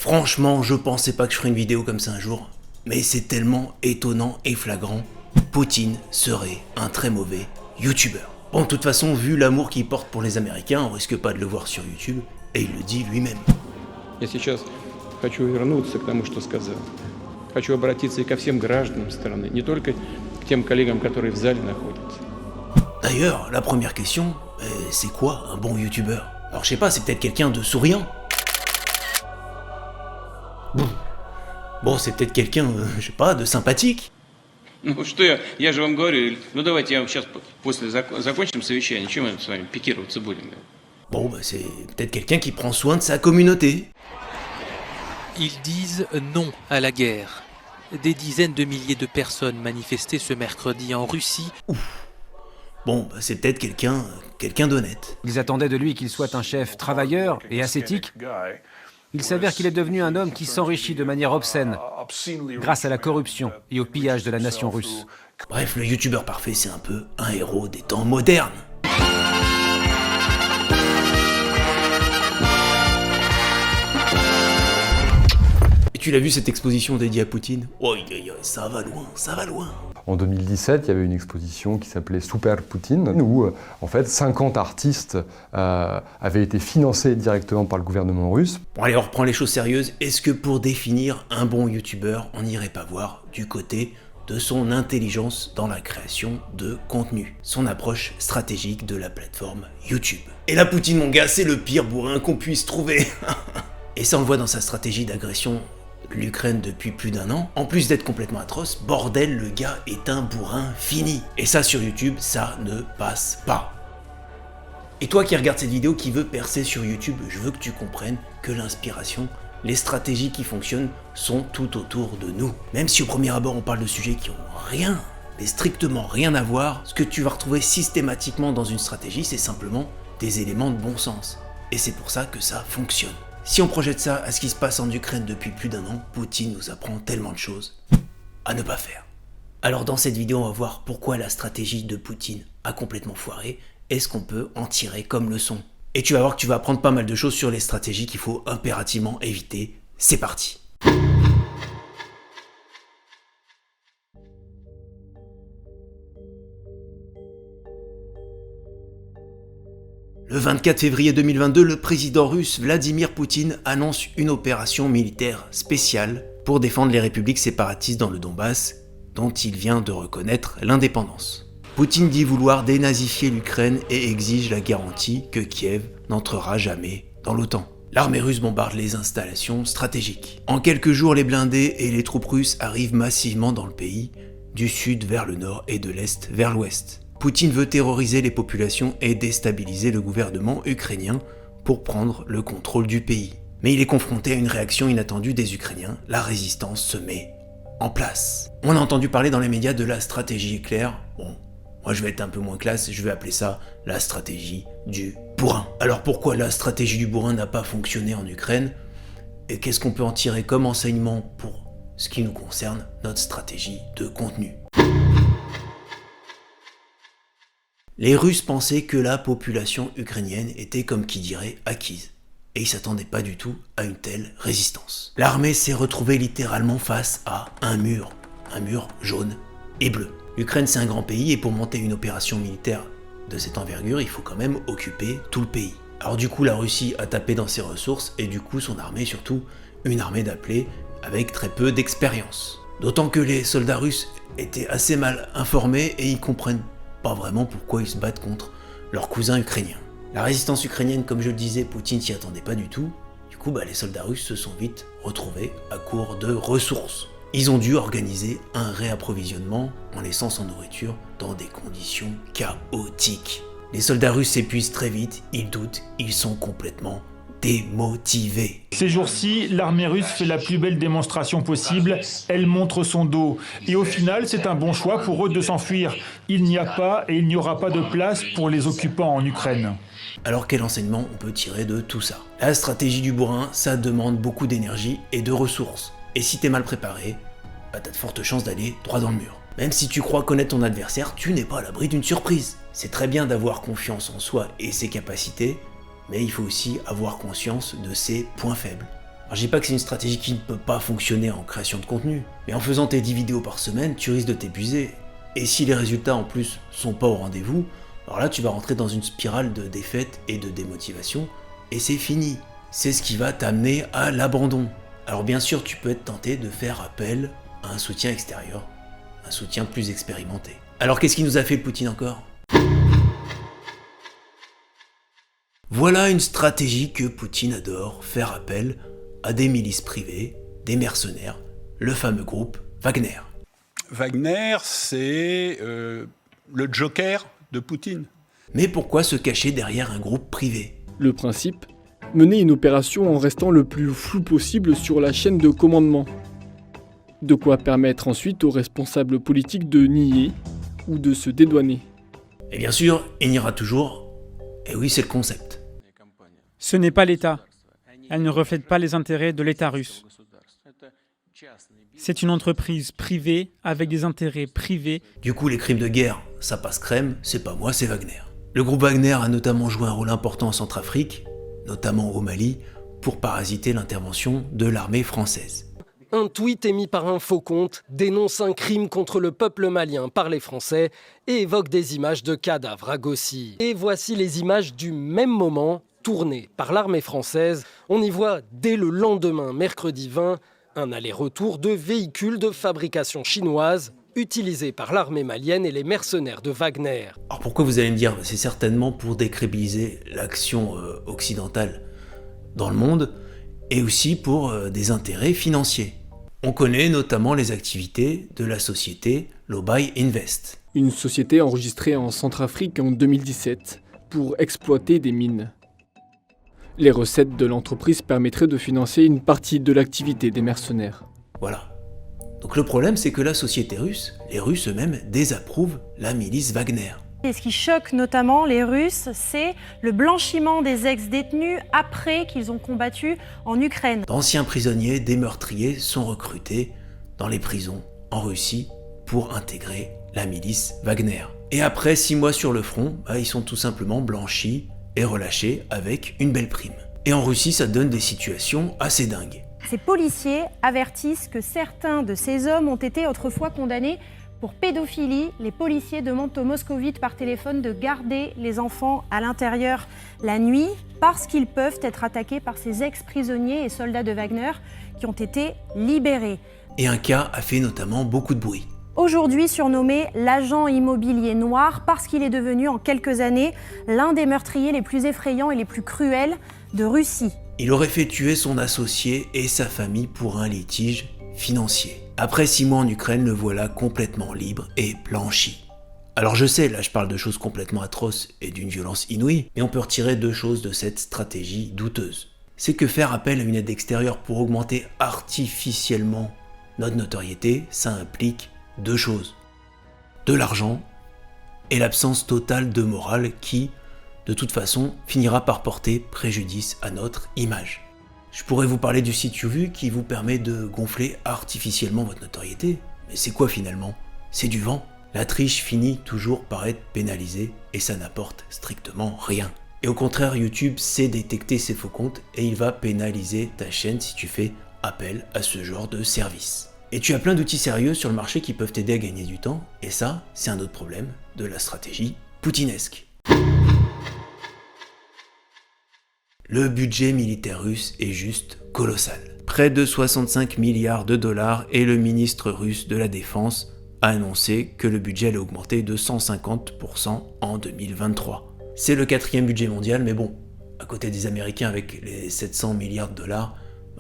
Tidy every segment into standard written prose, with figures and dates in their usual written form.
Franchement, je pensais pas que je ferais une vidéo comme ça un jour, mais c'est tellement étonnant et flagrant. Poutine serait un très mauvais youtubeur. Bon, de toute façon, vu l'amour qu'il porte pour les Américains, on risque pas de le voir sur YouTube, et il le dit lui-même. Я сейчас хочу вернуться к тому, что сказал. Хочу обратиться и ко всем гражданам страны, не только к тем коллегам, которые в зале находятся. D'ailleurs, la première question, c'est quoi un bon youtubeur? Alors je sais pas, c'est peut-être quelqu'un de souriant. Bon, c'est peut-être quelqu'un, je sais pas, de sympathique. Ну что я же вам говорю, ну давайте я вам сейчас после закончим совещание, чем мы с вами пикироваться будем? Bon, bah c'est peut-être quelqu'un qui prend soin de sa communauté. Ils disent non à la guerre. Des dizaines de milliers de personnes manifestaient ce mercredi en Russie. Bon, bah c'est peut-être quelqu'un d'honnête. Ils attendaient de lui qu'il soit un chef travailleur et ascétique. Il s'avère qu'il est devenu un homme qui s'enrichit de manière obscène, grâce à la corruption et au pillage de la nation russe. Bref, le youtubeur parfait, c'est un peu un héros des temps modernes. Et tu l'as vu cette exposition dédiée à Poutine? Oh, ça va loin, ça va loin. En 2017, il y avait une exposition qui s'appelait Super Poutine, où en fait 50 artistes avaient été financés directement par le gouvernement russe. Bon allez, on reprend les choses sérieuses. Est-ce que pour définir un bon youtubeur, on n'irait pas voir du côté de son intelligence dans la création de contenu, son approche stratégique de la plateforme YouTube? Et là, Poutine, mon gars, c'est le pire bourrin qu'on puisse trouver. Et ça, on le voit dans sa stratégie d'agression l'Ukraine depuis plus d'1 an. En plus d'être complètement atroce, bordel, le gars est un bourrin fini. Et ça sur YouTube, ça ne passe pas. Et toi qui regardes cette vidéo, qui veut percer sur YouTube, je veux que tu comprennes que l'inspiration, les stratégies qui fonctionnent sont tout autour de nous. Même si au premier abord on parle de sujets qui ont rien, mais strictement rien à voir, ce que tu vas retrouver systématiquement dans une stratégie, c'est simplement des éléments de bon sens. Et c'est pour ça que ça fonctionne. Si on projette ça à ce qui se passe en Ukraine depuis plus d'1 an, Poutine nous apprend tellement de choses à ne pas faire. Alors dans cette vidéo, on va voir pourquoi la stratégie de Poutine a complètement foiré et ce qu'on peut en tirer comme leçon. Et tu vas voir que tu vas apprendre pas mal de choses sur les stratégies qu'il faut impérativement éviter. C'est parti! Le 24 février 2022, le président russe Vladimir Poutine annonce une opération militaire spéciale pour défendre les républiques séparatistes dans le Donbass, dont il vient de reconnaître l'indépendance. Poutine dit vouloir dénazifier l'Ukraine et exige la garantie que Kiev n'entrera jamais dans l'OTAN. L'armée russe bombarde les installations stratégiques. En quelques jours, les blindés et les troupes russes arrivent massivement dans le pays, du sud vers le nord et de l'est vers l'ouest. Poutine veut terroriser les populations et déstabiliser le gouvernement ukrainien pour prendre le contrôle du pays. Mais il est confronté à une réaction inattendue des Ukrainiens, la résistance se met en place. On a entendu parler dans les médias de la stratégie éclair. Bon, moi je vais être un peu moins classe, je vais appeler ça la stratégie du bourrin. Alors pourquoi la stratégie du bourrin n'a pas fonctionné en Ukraine? Et qu'est-ce qu'on peut en tirer comme enseignement pour ce qui nous concerne, notre stratégie de contenu? Les Russes pensaient que la population ukrainienne était, comme qui dirait, acquise. Et ils s'attendaient pas du tout à une telle résistance. L'armée s'est retrouvée littéralement face à un mur jaune et bleu. L'Ukraine, c'est un grand pays et pour monter une opération militaire de cette envergure, il faut quand même occuper tout le pays. Alors du coup, la Russie a tapé dans ses ressources et du coup, son armée, surtout une armée d'appelés avec très peu d'expérience. D'autant que les soldats russes étaient assez mal informés et ils comprennent pas vraiment pourquoi ils se battent contre leurs cousins ukrainiens. La résistance ukrainienne, comme je le disais, Poutine s'y attendait pas du tout. Du coup, les soldats russes se sont vite retrouvés à court de ressources. Ils ont dû organiser un réapprovisionnement en laissant sans nourriture dans des conditions chaotiques. Les soldats russes s'épuisent très vite, ils doutent, ils sont complètement démotivés. Ces jours-ci, l'armée russe fait la plus belle démonstration possible, elle montre son dos. Et au final, c'est un bon choix pour eux de s'enfuir. Il n'y a pas et il n'y aura pas de place pour les occupants en Ukraine. Alors quel enseignement on peut tirer de tout ça? La stratégie du bourrin, ça demande beaucoup d'énergie et de ressources. Et si t'es mal préparé, t'as de fortes chances d'aller droit dans le mur. Même si tu crois connaître ton adversaire, tu n'es pas à l'abri d'une surprise. C'est très bien d'avoir confiance en soi et ses capacités, mais il faut aussi avoir conscience de ses points faibles. Alors je dis pas que c'est une stratégie qui ne peut pas fonctionner en création de contenu, mais en faisant tes 10 vidéos par semaine, tu risques de t'épuiser, et si les résultats en plus sont pas au rendez-vous, alors là tu vas rentrer dans une spirale de défaite et de démotivation, et c'est fini. C'est ce qui va t'amener à l'abandon. Alors bien sûr tu peux être tenté de faire appel à un soutien extérieur, un soutien plus expérimenté. Alors qu'est-ce qui nous a fait le Poutine encore ? Voilà une stratégie que Poutine adore, faire appel à des milices privées, des mercenaires, le fameux groupe Wagner. Wagner, c'est le Joker de Poutine. Mais pourquoi se cacher derrière un groupe privé ? Le principe, mener une opération en restant le plus flou possible sur la chaîne de commandement. De quoi permettre ensuite aux responsables politiques de nier ou de se dédouaner. Et bien sûr, il n'y aura toujours... Et oui, c'est le concept. Ce n'est pas l'État. Elle ne reflète pas les intérêts de l'État russe. C'est une entreprise privée avec des intérêts privés. Du coup, les crimes de guerre, ça passe crème, c'est pas moi, c'est Wagner. Le groupe Wagner a notamment joué un rôle important en Centrafrique, notamment au Mali, pour parasiter l'intervention de l'armée française. Un tweet émis par un faux compte dénonce un crime contre le peuple malien par les Français et évoque des images de cadavres à Gossi. Et voici les images du même moment, tournées par l'armée française. On y voit dès le lendemain, mercredi 20, un aller-retour de véhicules de fabrication chinoise utilisés par l'armée malienne et les mercenaires de Wagner. Alors pourquoi vous allez me dire ? C'est certainement pour décrédibiliser l'action occidentale dans le monde et aussi pour des intérêts financiers. On connaît notamment les activités de la société Lobai Invest. Une société enregistrée en Centrafrique en 2017 pour exploiter des mines. Les recettes de l'entreprise permettraient de financer une partie de l'activité des mercenaires. Voilà. Donc le problème, c'est que la société russe, les Russes eux-mêmes, désapprouvent la milice Wagner. Et ce qui choque notamment les Russes, c'est le blanchiment des ex-détenus après qu'ils ont combattu en Ukraine. D'anciens prisonniers, des meurtriers sont recrutés dans les prisons en Russie pour intégrer la milice Wagner. Et après 6 mois sur le front, ils sont tout simplement blanchis et relâchés avec une belle prime. Et en Russie, ça donne des situations assez dingues. Ces policiers avertissent que certains de ces hommes ont été autrefois condamnés pour pédophilie. Les policiers demandent aux moscovites par téléphone de garder les enfants à l'intérieur la nuit parce qu'ils peuvent être attaqués par ces ex-prisonniers et soldats de Wagner qui ont été libérés. Et un cas a fait notamment beaucoup de bruit. Aujourd'hui surnommé l'agent immobilier noir parce qu'il est devenu en quelques années l'un des meurtriers les plus effrayants et les plus cruels de Russie. Il aurait fait tuer son associé et sa famille pour un litige financier. Après 6 mois en Ukraine, le voilà complètement libre et blanchi. Alors je sais, là je parle de choses complètement atroces et d'une violence inouïe, mais on peut retirer 2 choses de cette stratégie douteuse. C'est que faire appel à une aide extérieure pour augmenter artificiellement notre notoriété, ça implique 2 choses. De l'argent et l'absence totale de morale qui, de toute façon, finira par porter préjudice à notre image. Je pourrais vous parler du site YouVu qui vous permet de gonfler artificiellement votre notoriété, mais c'est quoi finalement ? C'est du vent. La triche finit toujours par être pénalisée et ça n'apporte strictement rien. Et au contraire, YouTube sait détecter ces faux comptes et il va pénaliser ta chaîne si tu fais appel à ce genre de service. Et tu as plein d'outils sérieux sur le marché qui peuvent t'aider à gagner du temps, et ça, c'est un autre problème de la stratégie poutinesque. Le budget militaire russe est juste colossal. Près de 65 milliards de dollars et le ministre russe de la Défense a annoncé que le budget allait augmenter de 150% en 2023. C'est le 4e budget mondial, mais bon, à côté des Américains avec les 700 milliards de dollars,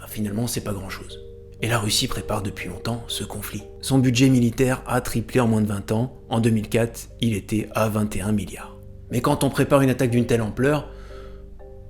finalement c'est pas grand chose. Et la Russie prépare depuis longtemps ce conflit. Son budget militaire a triplé en moins de 20 ans. En 2004, il était à 21 milliards. Mais quand on prépare une attaque d'une telle ampleur,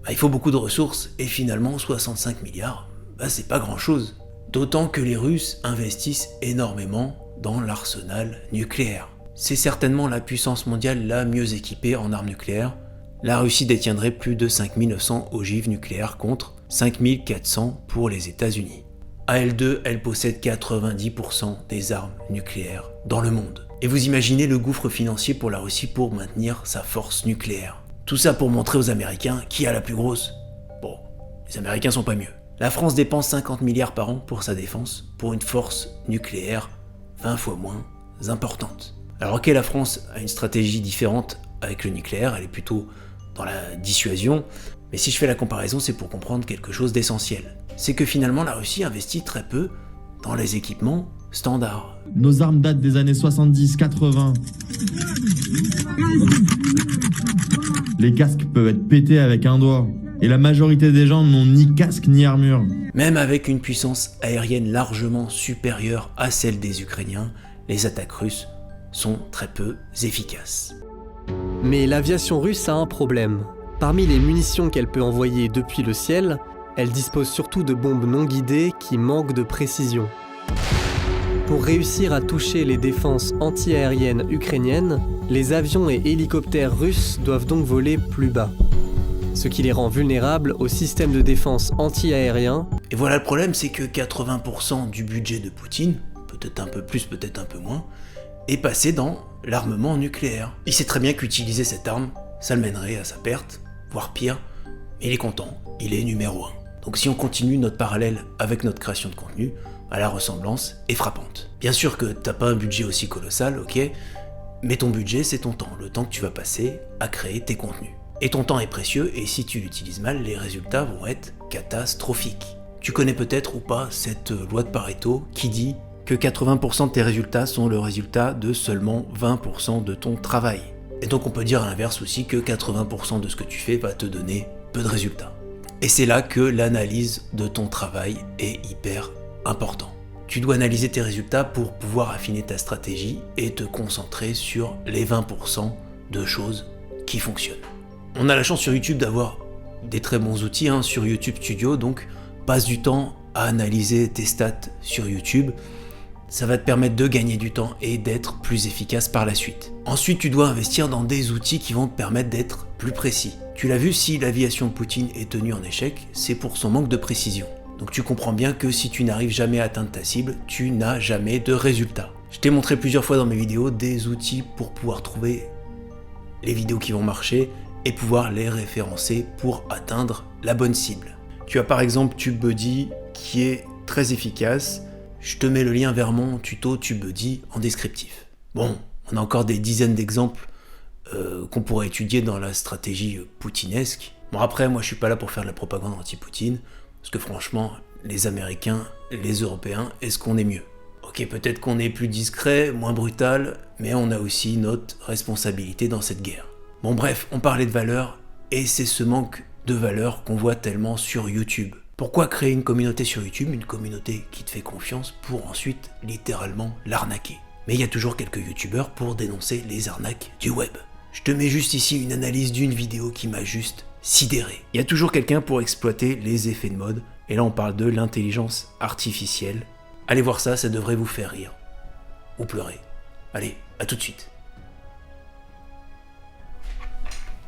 il faut beaucoup de ressources, et finalement 65 milliards, c'est pas grand chose. D'autant que les Russes investissent énormément dans l'arsenal nucléaire. C'est certainement la puissance mondiale la mieux équipée en armes nucléaires. La Russie détiendrait plus de 5900 ogives nucléaires contre 5400 pour les États-Unis. À elle 2, elle possède 90% des armes nucléaires dans le monde. Et vous imaginez le gouffre financier pour la Russie pour maintenir sa force nucléaire. Tout ça pour montrer aux Américains qui a la plus grosse. Bon, les Américains sont pas mieux. La France dépense 50 milliards par an pour sa défense, pour une force nucléaire 20 fois moins importante. Alors ok, la France a une stratégie différente avec le nucléaire, elle est plutôt dans la dissuasion, mais si je fais la comparaison, c'est pour comprendre quelque chose d'essentiel. C'est que finalement la Russie investit très peu dans les équipements standards. Nos armes datent des années 70-80. Les casques peuvent être pétés avec un doigt. Et la majorité des gens n'ont ni casque ni armure. Même avec une puissance aérienne largement supérieure à celle des Ukrainiens, les attaques russes sont très peu efficaces. Mais l'aviation russe a un problème. Parmi les munitions qu'elle peut envoyer depuis le ciel, elle dispose surtout de bombes non guidées qui manquent de précision. Pour réussir à toucher les défenses anti-aériennes ukrainiennes, les avions et hélicoptères russes doivent donc voler plus bas, ce qui les rend vulnérables au système de défense anti-aérien. Et voilà le problème, c'est que 80% du budget de Poutine, peut-être un peu plus, peut-être un peu moins, est passé dans l'armement nucléaire. Il sait très bien qu'utiliser cette arme, ça le mènerait à sa perte, voire pire, mais il est content, il est numéro 1. Donc si on continue notre parallèle avec notre création de contenu, la ressemblance est frappante. Bien sûr que t'as pas un budget aussi colossal, ok, mais ton budget c'est ton temps, le temps que tu vas passer à créer tes contenus. Et ton temps est précieux, et si tu l'utilises mal, les résultats vont être catastrophiques. Tu connais peut-être ou pas cette loi de Pareto qui dit que 80% de tes résultats sont le résultat de seulement 20% de ton travail. Et donc on peut dire à l'inverse aussi que 80% de ce que tu fais va te donner peu de résultats. Et c'est là que l'analyse de ton travail est hyper important. Tu dois analyser tes résultats pour pouvoir affiner ta stratégie et te concentrer sur les 20% de choses qui fonctionnent. On a la chance sur YouTube d'avoir des très bons outils sur YouTube Studio, donc passe du temps à analyser tes stats sur YouTube. Ça va te permettre de gagner du temps et d'être plus efficace par la suite. Ensuite, tu dois investir dans des outils qui vont te permettre d'être plus précis. Tu l'as vu, si l'aviation de Poutine est tenue en échec, c'est pour son manque de précision. Donc tu comprends bien que si tu n'arrives jamais à atteindre ta cible, tu n'as jamais de résultat. Je t'ai montré plusieurs fois dans mes vidéos des outils pour pouvoir trouver les vidéos qui vont marcher et pouvoir les référencer pour atteindre la bonne cible. Tu as par exemple TubeBuddy qui est très efficace. Je te mets le lien vers mon tuto TubeBuddy en descriptif. Bon, on a encore des dizaines d'exemples qu'on pourrait étudier dans la stratégie poutinesque. Bon après, moi je suis pas là pour faire de la propagande anti-Poutine, parce que franchement, les Américains, les Européens, est-ce qu'on est mieux? Ok, peut-être qu'on est plus discret, moins brutal, mais on a aussi notre responsabilité dans cette guerre. Bon bref, on parlait de valeur, et c'est ce manque de valeur qu'on voit tellement sur YouTube. Pourquoi créer une communauté sur YouTube, une communauté qui te fait confiance, pour ensuite littéralement l'arnaquer? Mais il y a toujours quelques youtubeurs pour dénoncer les arnaques du web. Je te mets juste ici une analyse d'une vidéo qui m'a juste sidéré. Il y a toujours quelqu'un pour exploiter les effets de mode, et là on parle de l'intelligence artificielle. Allez voir ça, ça devrait vous faire rire. Ou pleurer. Allez, à tout de suite.